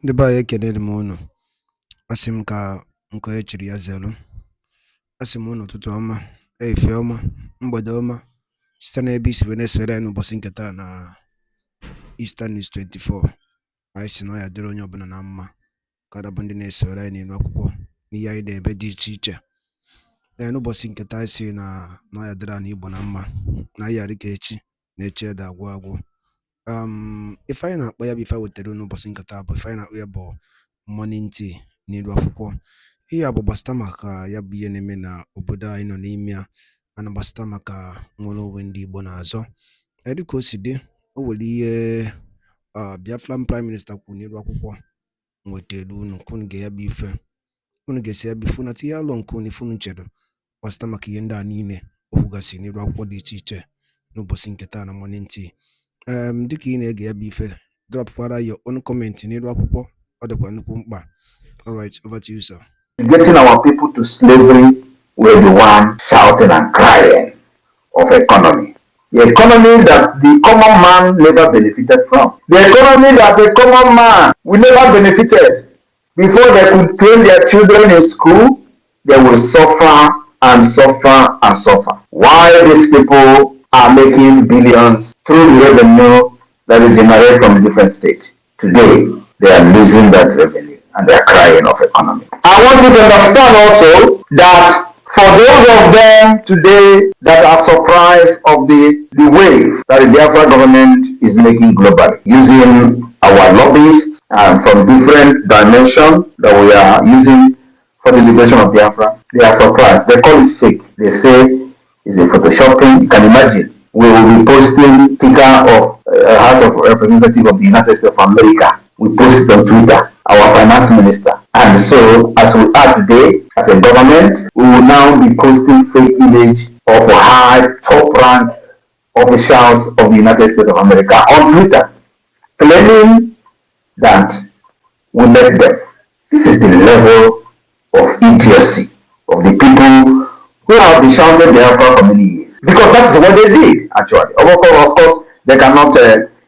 Ndị be anyị ekenere m unu. Asị m ka nke e chiri ya zelu. Asị m unu ụtụtụ ọma, ehihie ọma, mgbede ọma, site n'ebe isi wee na-esore anyị n'ụbọchị nke taa na Eastern News 24. Anyị si na ọ ya dịrị onye ọbụla na mma ka bụ ndị na-esore anyị n'ilu akwụkwọ n'ihe anyị na-ebe dị iche iche. N'ụbọchị nke taa anyị si na ọ ya dịrị anyị Igbo na mma, na anyị yarị ka echi na echi ede agwụ agwụ. Ife anyị na-akpọ ya bụ ife wetara n'ụbọchị nke taa bụ ife anyị na-akpọ ya bụ morning tea n'ilu akwụkwọ. Ihe a bụ gbasịta maka ya bụ ihe na-eme na obodo anyị nọ n'ime ya, ana gbasịta maka nwere onwe ndị Igbo na-azọ. Dịka o si dị, o nwere ihe Biafran Prime Minister kwuru n'ilu akwụkwọ nwetara unu ka unu ga ya bụ ife, unu ga-esi ya bụ ife na tinye alụ nke unu ife unu chere gbasịta maka ihe ndị a niile o kwugasị n'ilu akwụkwọ dị iche iche n'ụbọchị nke taa na morning tea. Dịka ị na-ege ya bụ ife, drọpụkwara your own comment n'ilu akwụkwọ, ọ dịkwa nnukwu mkpa. All right, over to you, sir. Getting our people to slavery were the one shouting and crying of economy. The economy that the common man never benefited from. The economy that the common man will never benefited. Before they could train their children in school, they will suffer and suffer and suffer. While these people are making billions through the revenue that they generate from different states, today they are losing that revenue and they are crying of economy. I want you to understand also that for those of them today that are surprised of the wave that the Biafra government is making globally, using our lobbyists and from different dimensions that we are using for the liberation of Biafra, they are surprised. They call it fake. They say it's a photoshopping. You can imagine. We will be posting figure of House of Representatives of the United States of America. We post it on Twitter, our finance minister. And so, as we are today, as a government, we will now be posting fake image of high, top-ranked officials of the United States of America on Twitter, claiming that we let them. This is the level of idiocy of the people who have been shouting Biafra for many years. Because that's what they did, actually. Of course, they cannot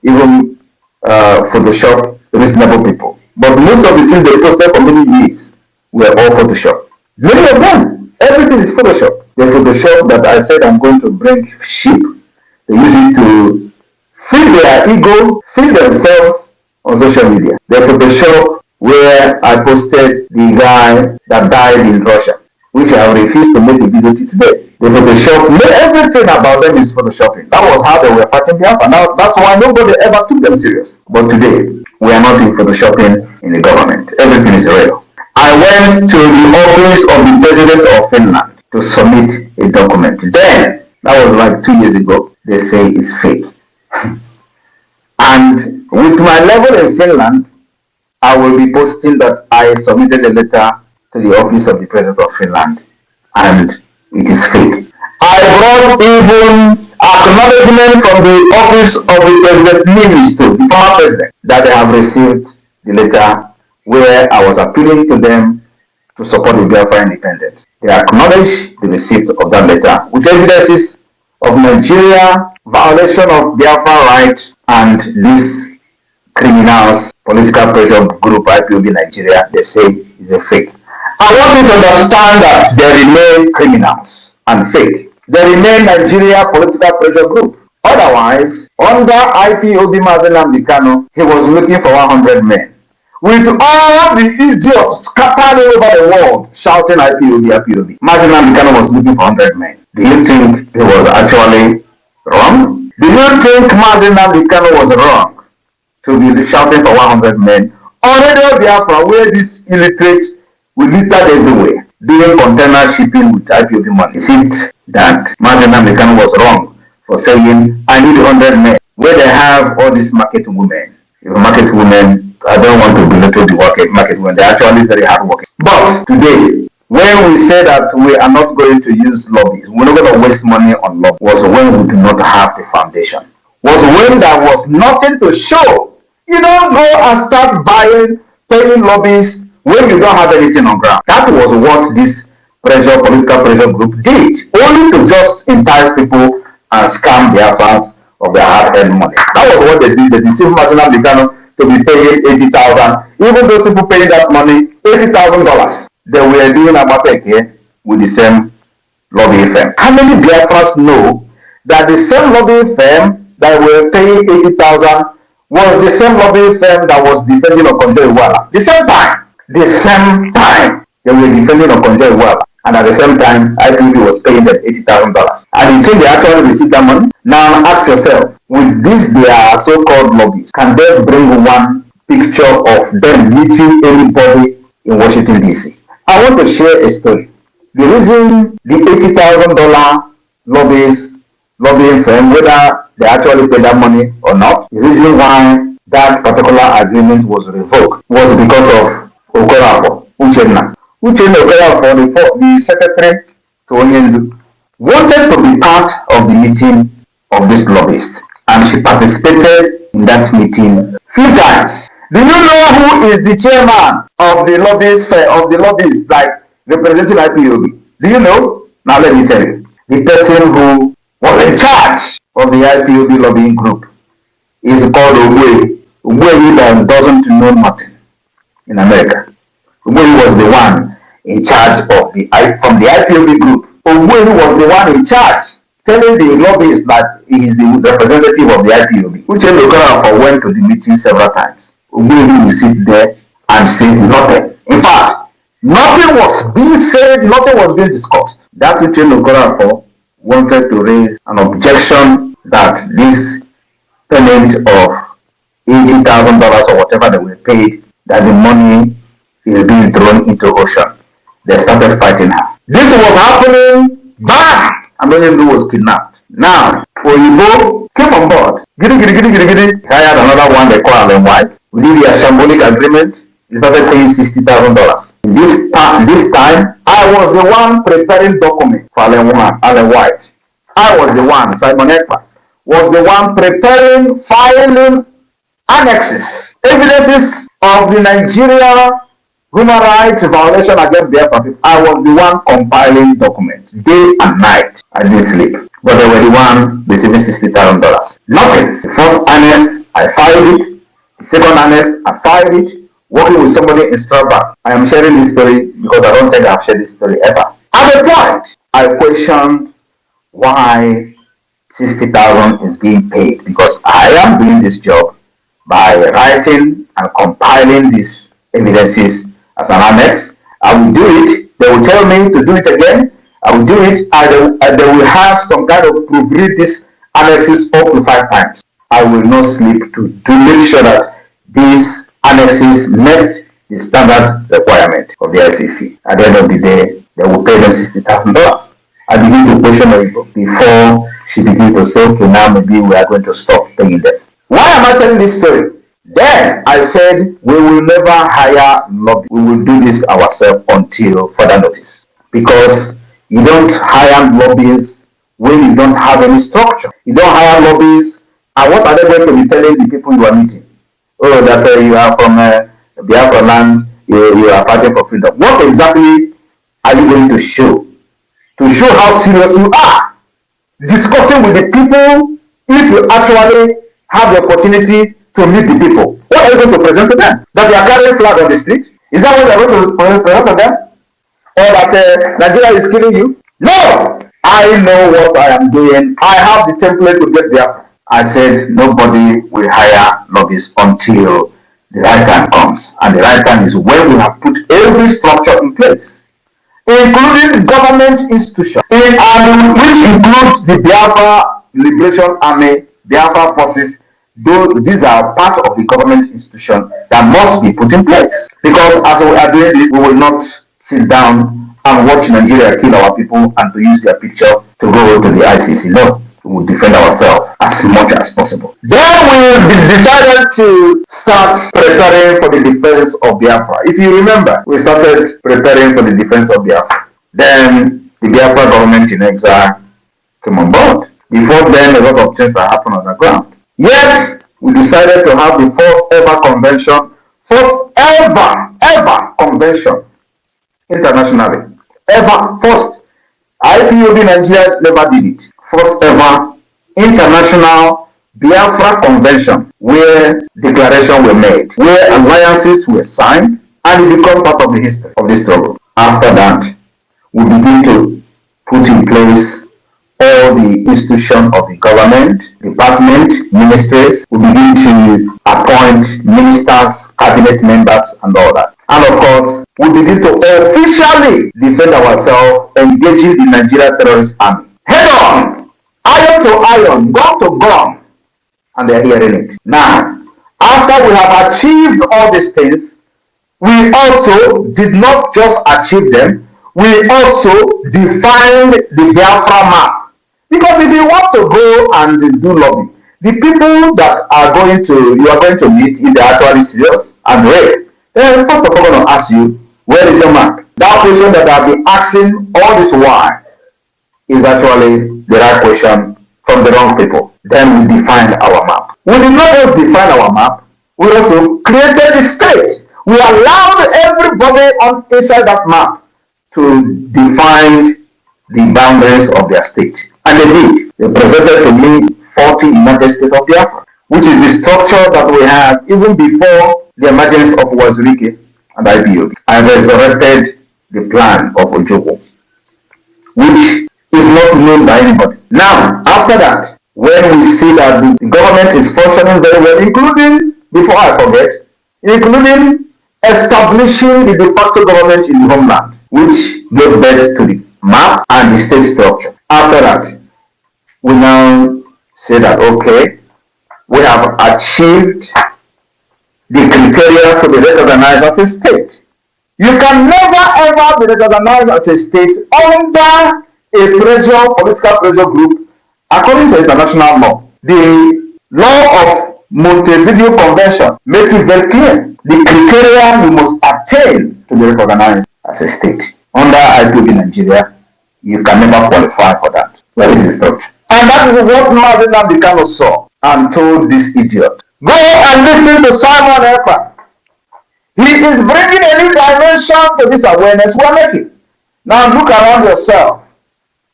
even Photoshop reasonable people. But most of the things they posted for many years were all Photoshop. Many of them, everything is Photoshop. The Photoshop that I said I'm going to bring sheep, they use it to feed their ego, feed themselves on social media. The Photoshop where I posted the guy that died in Russia, which I have refused to make a video to today. The Photoshop, everything about them is Photoshopping. That was how they were fighting Biafra. Now, that's why nobody ever took them serious. But today, we are not in Photoshopping in the government. Everything is real. I went to the office of the president of Finland to submit a document. Then, that was like 2 years ago, they say it's fake. And with my level in Finland, I will be posting that I submitted a letter to the office of the president of Finland, and it is fake. I brought even acknowledgement from the office of the president minister, the former president, that they have received the letter where I was appealing to them to support the Biafra independence. They acknowledged the receipt of that letter with evidences of Nigeria, violation of Biafra rights, and these criminals, political pressure group IPOB Nigeria, they say is a fake. I want you to understand that there remain criminals and fake. There remain Nigeria political pressure group. Otherwise, under IPOB Mazenam Dikano, he was looking for 100 men. With all the idiots scattered all over the world shouting IPOB, IPOB. Mazenam Dikano was looking for 100 men. Do you think he was actually wrong? Do you think Mazenam Dikano was wrong to be shouting for 100 men on Radio Biafra, where this illiterate will litter everywhere, doing container shipping with IPOB money? Is it that Mazenam Dikano was wrong for saying, I need 100 men, where they have all these market women? Market women, I don't want to belittle the market women, they're actually very hard working. But today, when we say that we are not going to use lobbies, we're not going to waste money on lobbies, was when we do not have the foundation. Was when there was nothing to show. You don't go and start paying lobbies when you don't have anything on ground. That was what this political pressure group did, only to just entice people and scam their fans of their hard-earned money. That was what they did. They deceived Mazenam Dikano to be paying 80,000. Even those people paying that money, $80,000, they were doing a market here with the same lobbying firm. How many Biafrans know that the same lobbying firm that were paying 80,000 was the same lobbying firm that was defending Okonjo Iweala? The same time they were defending Okonjo Iweala, and at the same time IPOB was paying them $80,000. And you think they actually received that money? Now ask yourself, with this their so-called lobbies, can they bring one picture of them meeting anybody in Washington DC? I want to share a story. The reason the $80,000 lobbying firm, whether they actually paid that money or not, the reason why that particular agreement was revoked was because of Okorafor, Uchenna. Uchenna Okorafor, the secretary to Onyendu, wanted to be part of the meeting of this lobbyist, and she participated in that meeting few times. Do you know who is the chairman of the lobbyists like representing IPOB? Do you know? Now let me tell you. The person who was in charge of the IPOB lobbying group is called Ogwe. Ogwe that doesn't know nothing in America. Ogwe was the one in charge of from the IPOB group. Ogwe was the one in charge telling the lobbyists that he is the representative of the IPOB. Uchenna Okorafor went to the meeting several times. Ogwe will sit there and say nothing. In fact, nothing was being said, nothing was being discussed. That Uchenna Okorafor wanted to raise an objection that this payment of $80,000 or whatever they were paid, that the money is being thrown into ocean. They started fighting her. This was happening back, and Onyendu was kidnapped. Now, Oyibo came on board. Hired another one they call Allen White. We did the shambolic agreement. He started paying $60,000. This time, I was the one preparing document for Allen White. I was the one, Simon EKPA, was the one preparing, filing annexes, evidences of the Nigeria human rights violation against Biafra people. I was the one compiling documents day and night. I didn't sleep. But they were the one receiving $60,000. Nothing. The first annex, I filed it. The second annex, I filed it. Working with somebody in Strasbourg. I am sharing this story because I don't think I've shared this story ever. At the point, I questioned why 60,000 is being paid, because I am doing this job by writing and compiling these evidences as an annex. I will do it. They will tell me to do it again. I will do it, and they will have some kind of proofread these annexes up to 5 times. I will not sleep to make sure that these annexes met the standard requirement of the ICC. At the end of the day, they will pay them $60,000. I begin to question her before she begins to say, okay, now maybe we are going to stop paying them. Why am I telling this story? Then I said, we will never hire lobby. We will do this ourselves until further notice. Because you don't hire lobbyists when you don't have any structure. You don't hire lobbyists, and what are they going to be telling the people you are meeting? Oh, that you are from Biafra land, you are fighting for freedom. What exactly are you going to show? To show how serious you are. Discussing with the people, if you actually have the opportunity to meet the people, what are you going to present to them? That they are carrying flags on the street? Is that what they are going to present to them? Or that Nigeria is killing you? No! I know what I am doing. I have the template to get there. I said nobody will hire lobbyists until the right time comes. And the right time is when we have put every structure in place, including government institutions, and which includes the Biafra Liberation Army, Biafra forces. These are part of the government institution that must be put in place. Because as we are doing this, we will not sit down and watch Nigeria kill our people and to use their picture to go to the ICC. No, we will defend ourselves as much as possible. Then we decided to start preparing for the defense of Biafra. If you remember, we started preparing for the defense of Biafra. Then the Biafra government in exile came on board. Before then, a lot of things that happened on the ground. Yet, we decided to have the first ever convention, convention internationally. First. IPOB Nigeria never did it. First ever international Biafra Convention, where declarations were made, where alliances were signed, and it became part of the history of the struggle. After that, we begin to put in place all the institutions of the government, department, ministries. We begin to appoint ministers, cabinet members, and all that. And of course, we begin to officially defend ourselves, engaging the Nigeria terrorist army. Head on, iron to iron, gun to gun, and they're hearing it. Now, after we have achieved all these things, we also did not just achieve them, we also defined the Biafra map. Because if you want to go and do lobby, the people that you are going to meet, if they're actually serious and real, then first of all, I'm going to ask you, where is your map? That question that I've been asking all this while is actually the right question from the wrong people. Then we define our map. We did not just define our map, we also created the state. We allowed everybody on inside that map to define the boundaries of their state. And they did. They presented to me 40 United States of Biafra, which is the structure that we had even before the emergence of Wazirike and IPOB. I resurrected the plan of Ojoko, which is not known by anybody. Now, after that, when we see that the government is functioning very well, including, before I forget, including establishing the de facto government in the homeland, which gave birth to the map and the state structure. After that, we now say that, okay, we have achieved the criteria to be recognized as a state. You can never ever be recognized as a state under a political pressure group according to international law. The law of Montevideo Convention makes it very clear the criteria you must attain to be recognized as a state. Under IPOB Nigeria, you can never qualify for that. Where is the structure? And that is what Mazen Nambikano saw and told this idiot. Go and listen to Simon EKPA. He is bringing a new dimension to this awareness we're making. Now look around yourself.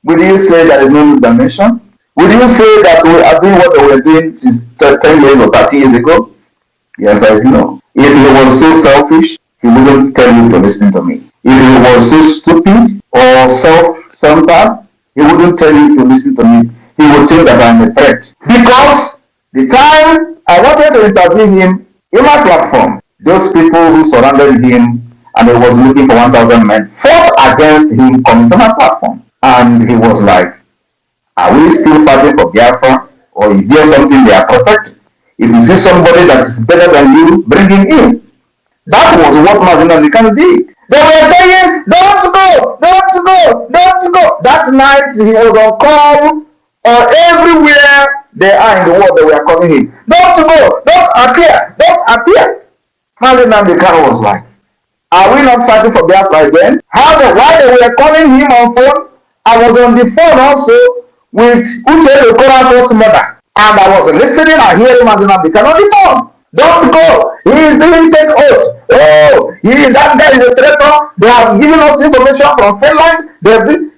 Will you say there is no new dimension? Will you say that we are doing what we were doing since 10 years or 30 years ago? The answer is no. If he was so selfish, he wouldn't tell you to listen to me. If he was so stupid or self-centered, he wouldn't tell you to listen to me. He would think that I'm a threat. Because the time I wanted to interview him in my platform, those people who surrounded him and he was looking for 1,000 men fought against him coming to my platform. And he was like, are we still fighting for Biafra, or is there something they are protecting? If you see somebody that is better than you, bring him in. That was what Mazen Nambikano did. They were saying, don't go, don't go, don't go. That night he was on call, or everywhere they are in the world they were calling him. Don't go, don't appear, don't appear. Mazen Nambikano was like, are we not fighting for Biafra again? Why they were calling him on phone, I was on the phone also with Uche Okorako's mother. And I was listening and hearing Mazen Nambikano on the phone. Don't go. He is doing take oath. Oh, that guy is a traitor. They have given us information from Finland.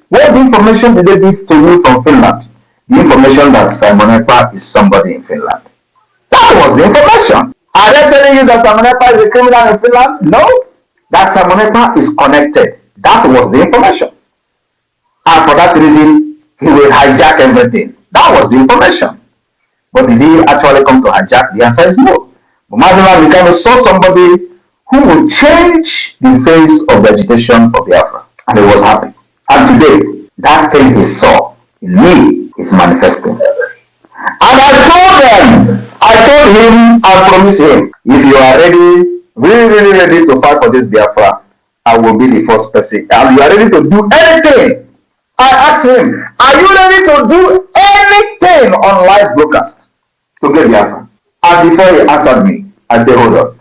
What information did they give to you from Finland? The information that Simon EKPA is somebody in Finland. That was the information. Are they telling you that Simon EKPA is a criminal in Finland? No. That Simon EKPA is connected. That was the information. And for that reason, he will hijack everything. That was the information. But did he actually come to hijack? The answer is no. But Mazen Nambikano saw somebody who would change the face of the education of Biafra. And he was happy. And today, that thing he saw in me is manifesting. And I told him, I promised him, if you are ready, really ready to fight for this Biafra, I will be the first person. And you are ready to do anything. I asked him, are you ready to do anything on live broadcast to get Biafra? And before he answered me, I said, hold on.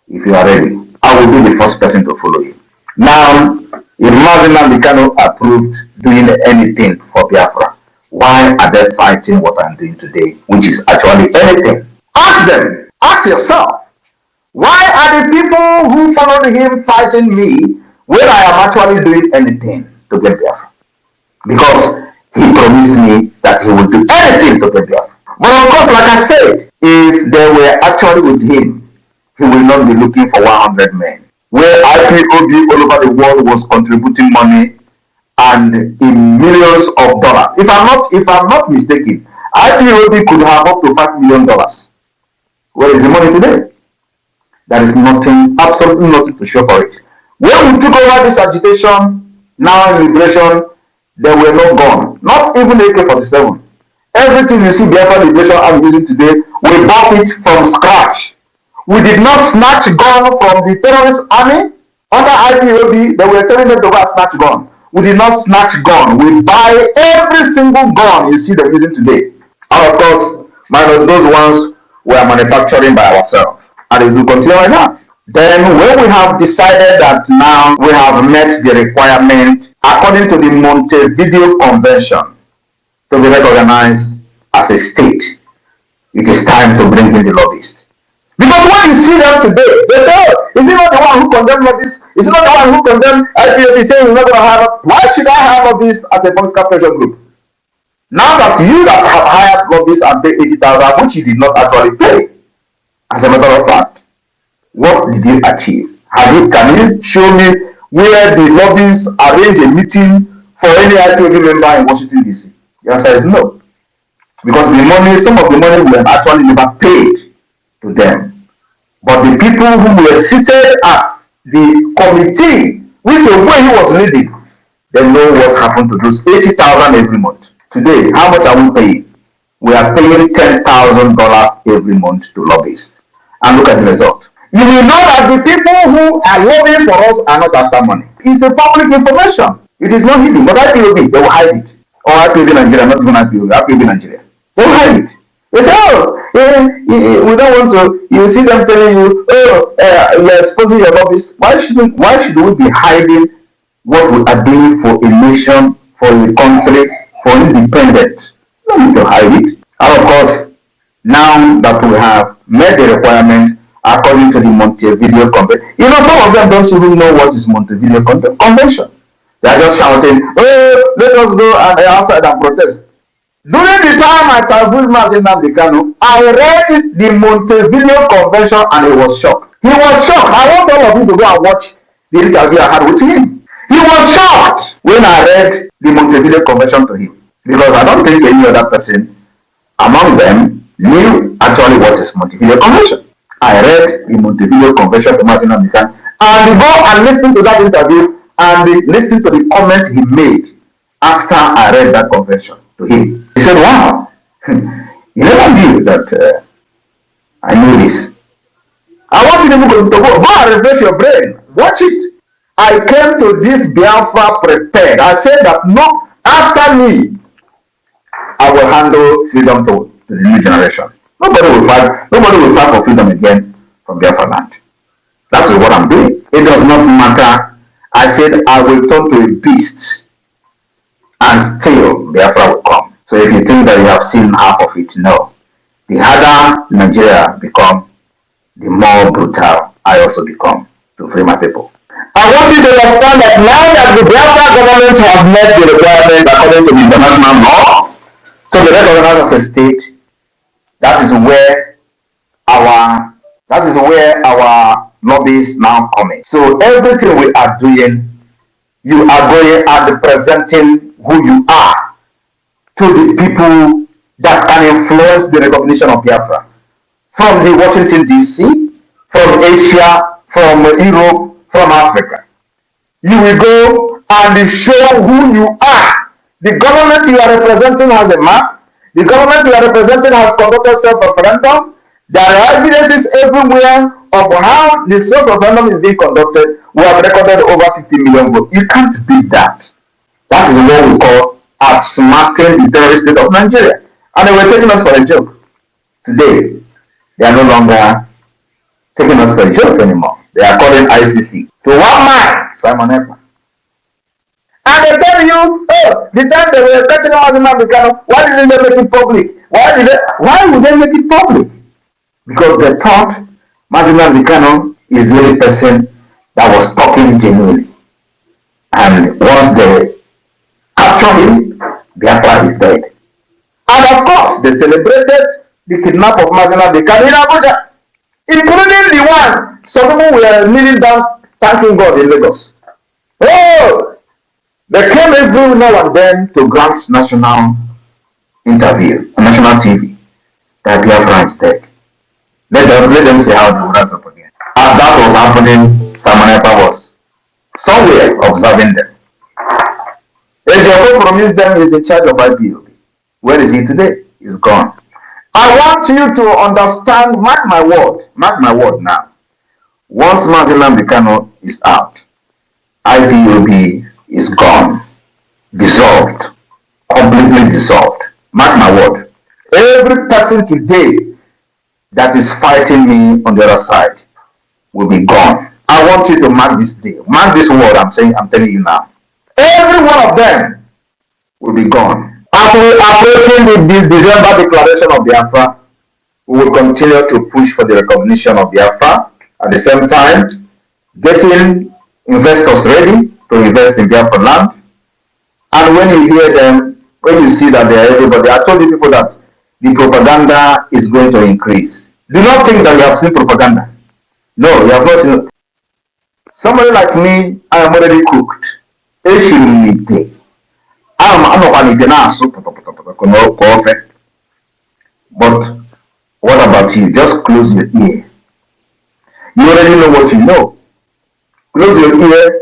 If you are ready, I will be the first person to follow you. Now, if Mazen Nambikano approved doing anything for Biafra, why are they fighting what I'm doing today, which is actually anything? Ask them, ask yourself, why are the people who followed him fighting me when I am actually doing anything to get Biafra? Because he promised me that he would do anything to get Biafra. But of course, like I said, if they were actually with him, he will not be looking for 100 men. Where IPOB all over the world was contributing money and in millions of dollars. If I'm not mistaken, IPOB could have up to $5 million. Where is the money today? There is nothing, absolutely nothing to show for it. When we took over this agitation, now in liberation, they were not gone. Not even AK-47. Everything you see Biafra Liberation Army using today, we bought it from scratch. We did not snatch gun from the terrorist army. Under IPOB, they were telling them to go and snatch gun. We did not snatch gun. We buy every single gun you see them using today. And of course, minus those ones we are manufacturing by ourselves. And it will continue like that. Then when we have decided that now we have met the requirement according to the Montevideo Convention to be recognized as a state, it is time to bring in the lobbyists. Because when you see them today, they say, oh, is he not the one who condemned lobbyists? Is he not the one who condemned IPOB saying he's not going to hire? Why should I hire lobbyists as a political pressure group? Now that you that have hired lobbyists and paid 80,000, which you did not actually pay, as a matter of fact, what did you achieve? Can you show me where the lobbyists arrange a meeting for any IPOB member in Washington DC? The answer is no. Because the money, some of the money we have actually never paid to them. But the people who were seated as the committee, which was where he was leading, they know what happened to those 80,000 every month. Today, how much are we paying? We are paying $10,000 every month to lobbyists. And look at the result. You will know that the people who are lobbying for us are not after money. It's a public information. It is not hidden. But IPOB, they will hide it. Or IPOB Nigeria, not even IPOB Nigeria. They will hide it. They say, oh, we don't want to. You see them telling you, oh, you're exposing your lobbyists. Why should we be hiding what we are doing for a nation, for a country, for independence? We don't need to hide it. And of course, now that we have met the requirement according to the Montevideo Convention, some of them don't even know what is Montevideo Convention. They are just shouting, oh, let us go outside and protest. During the time I traveled in Nnamdi, I read the Montevideo Convention and he was shocked. He was shocked. I want all of you to go and watch the interview I had with him. He was shocked when I read the Montevideo Convention to him. Because I don't think any other person among them knew actually what is Montevideo Convention. I read the Montevideo Convention to Martin Nnamdi and go and listen to that interview and listen to the comment he made after I read that convention to him. He said, wow, you never knew that I knew this. I want you to go and refresh your brain. Watch it. I came to this Biafra prepared. I said that no, after me, I will handle freedom to the new generation. Nobody will fight for freedom again from Biafra land. That is what I'm doing. It does not matter. I said I will turn to a beast and still Biafra will come. So if you think that you have seen half of it, no. The harder Nigeria become, the more brutal I also become to free my people. I want you to understand that now that the Biafra government have met the requirement according to the international law, so the recognized as a state, that is where our lobbies now come in. So everything we are doing, you are going and presenting who you are to the people that can influence the recognition of Biafra. From the Washington DC, from Asia, from Europe, from Africa. You will go and show who you are. The government you are representing has a map. The government you are representing has conducted self-referendum. There are evidences everywhere of how the self-referendum is being conducted. We have recorded over 50 million votes. You can't beat that. That is what we call outsmarting the terrorist state of Nigeria. And they were taking us for a joke. Today, they are no longer taking us for a joke anymore. They are calling ICC. To one man, Simon Ekpa. And they tell you, oh, the time they were touching Nnamdi, why didn't they make it public? Why would they make it public? Because they thought Nnamdi is the only person that was talking genuinely. And once they capture him, Biafra is dead. And of course, they celebrated the kidnap of Mazina Bekani in Abuja, including the one some people were kneeling down thanking God in Lagos. Oh, they came every now and then to grant national interview on national TV that Biafra is dead. Let them see how they will rise up again. As that was happening, Simon Ekpa was somewhere observing them. Ejiofor promised them he's in charge of IPOB. Where is he today? He's gone. I want you to understand, mark my word now. Once Mazilam Bikano is out, IPOB is gone, dissolved, completely dissolved. Mark my word. Every person today that is fighting me on the other side will be gone. I want you to mark this day. Mark this word I'm telling you now. Every one of them will be gone. After approaching the December declaration of Biafra, we will continue to push for the recognition of Biafra. At the same time, getting investors ready to invest in Biafra land. And when you hear them, when you see that they are everybody, I told you people that the propaganda is going to increase. Do not think that you have seen propaganda. No, you have not seen. Somebody like me, I am already cooked. But what about you? Just close your ear. You already know what you know. Close your ear,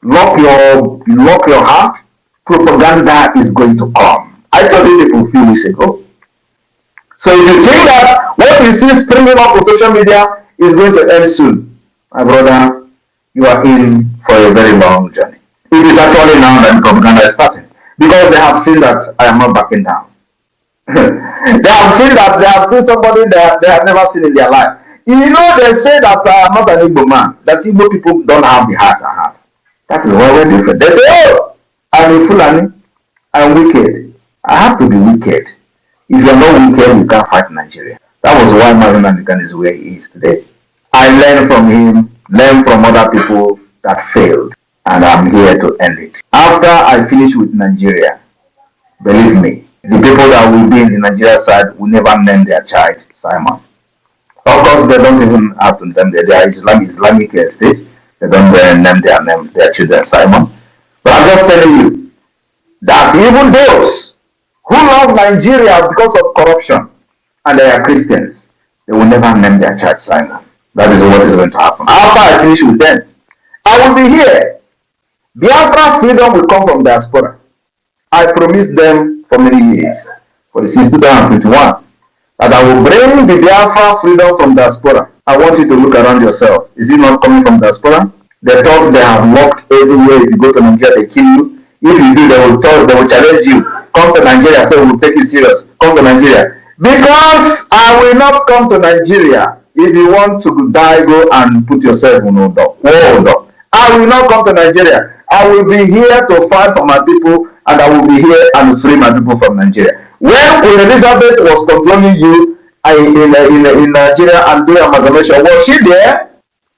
lock your heart. Propaganda is going to come. I told you people a few weeks ago. So if you think that what you see streaming up on social media is going to end soon, my brother, you are in for a very long journey. It is actually now that the propaganda is starting because they have seen that I am not backing down. They have seen somebody that they have never seen in their life. You know, they say that I am not an Igbo man, that Igbo people don't have the heart I have. That is very different. They say, oh, I'm a Fulani, I'm wicked. I have to be wicked. If you're not wicked, you can't fight Nigeria. That was why Mazin Nandikan is where he is today. I learned from him, learned from other people that failed, and I'm here to end it. After I finish with Nigeria, believe me, the people that will be in the Nigeria side will never name their child Simon. Of course, they don't even have to name their Islamic state. They don't name their children Simon. But I'm just telling you that even those who love Nigeria because of corruption and they are Christians, they will never name their child Simon. That is what is going to happen. After I finish with them, I will be here. Biafra freedom will come from diaspora. I promised them for many years, since 2021, that I will bring the Biafra freedom from diaspora. I want you to look around yourself. Is it not coming from diaspora? They thought they have locked everywhere. If you go to Nigeria, they kill you. If you do, they will challenge you. Come to Nigeria, so we'll take you serious. Come to Nigeria. Because I will not come to Nigeria. If you want to die, go and put yourself in hold up. I will not come to Nigeria. I will be here to fight for my people, and I will be here and free my people from Nigeria. When Queen Elizabeth was controlling you in Nigeria and doing amalgamation, was she there?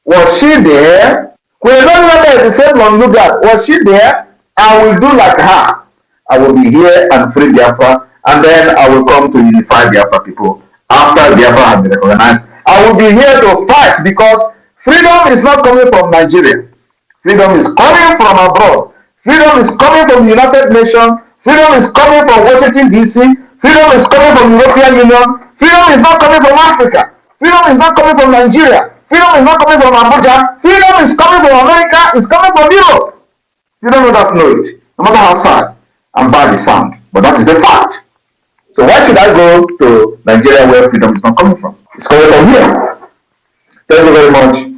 Was she there? Queen Elizabeth, the same London, was she there? I will do like her. I will be here and free Biafra, and then I will come to unify Biafra people after Biafra has been recognized. I will be here to fight because freedom is not coming from Nigeria. Freedom is coming from abroad. Freedom is coming from the United Nations. Freedom is coming from Washington, D.C. Freedom is coming from the European Union. Freedom is not coming from Africa. Freedom is not coming from Nigeria. Freedom is not coming from Abuja. Freedom is coming from America. It's coming from Europe. You don't know that, know it. No matter how sad and bad it sounds. But that is the fact. So why should I go to Nigeria where freedom is not coming from? It's coming from here. Thank you very much.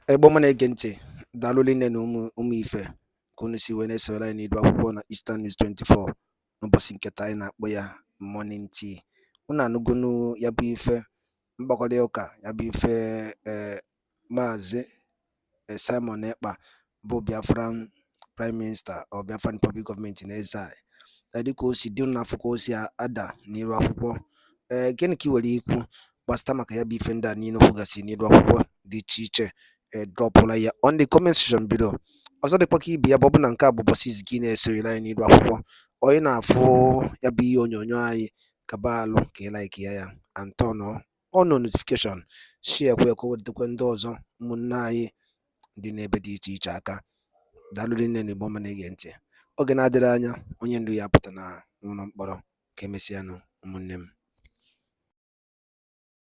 Egbo na-ege ntị, daalụ nne na ụmụ ife ka unu si wee na-esoro anyị n'idu akwụkwọ na Eastern News 24 n'ụbọchị nketa anyị na-akpọ ya Morning Tea. Unu anụgonu ya bụ ife mgbakọrịta ụka ya bụ ife Maazị Simon Ekpa bụ Biafran Prime Minister or Biafran Public Government na-eze dịka o si dị n'afọ ka o si ada n'iru akwụkwọ. Gịnị ka ị nwere ikwu gbasịta maka ya bụ ife ndị a niile kwugasị n'iru akwụkwọ dị iche iche? Drop on the comment section below. Ọzọ dịkwa ka ibe ya bụ, ọ bụ na nke a bụ ụbọchị izizi gị na-esonyere anyị n'iru akwụkwọ, onye na-afụ ya bụ ihe onyonyo anyị kaba alụ ka ị like ya and turn on notification, share kwe ka o wetakwa ndị ọzọ ụmụnne anyị dị n'ebe dị iche iche aka. Daalụ rinne n'Igbo ọma na-ege ntị. Oge na-adịrị anya onye ndu ya apụta n'ụlọ mkpọrọ. Ka emesịanụ ụmụnne m.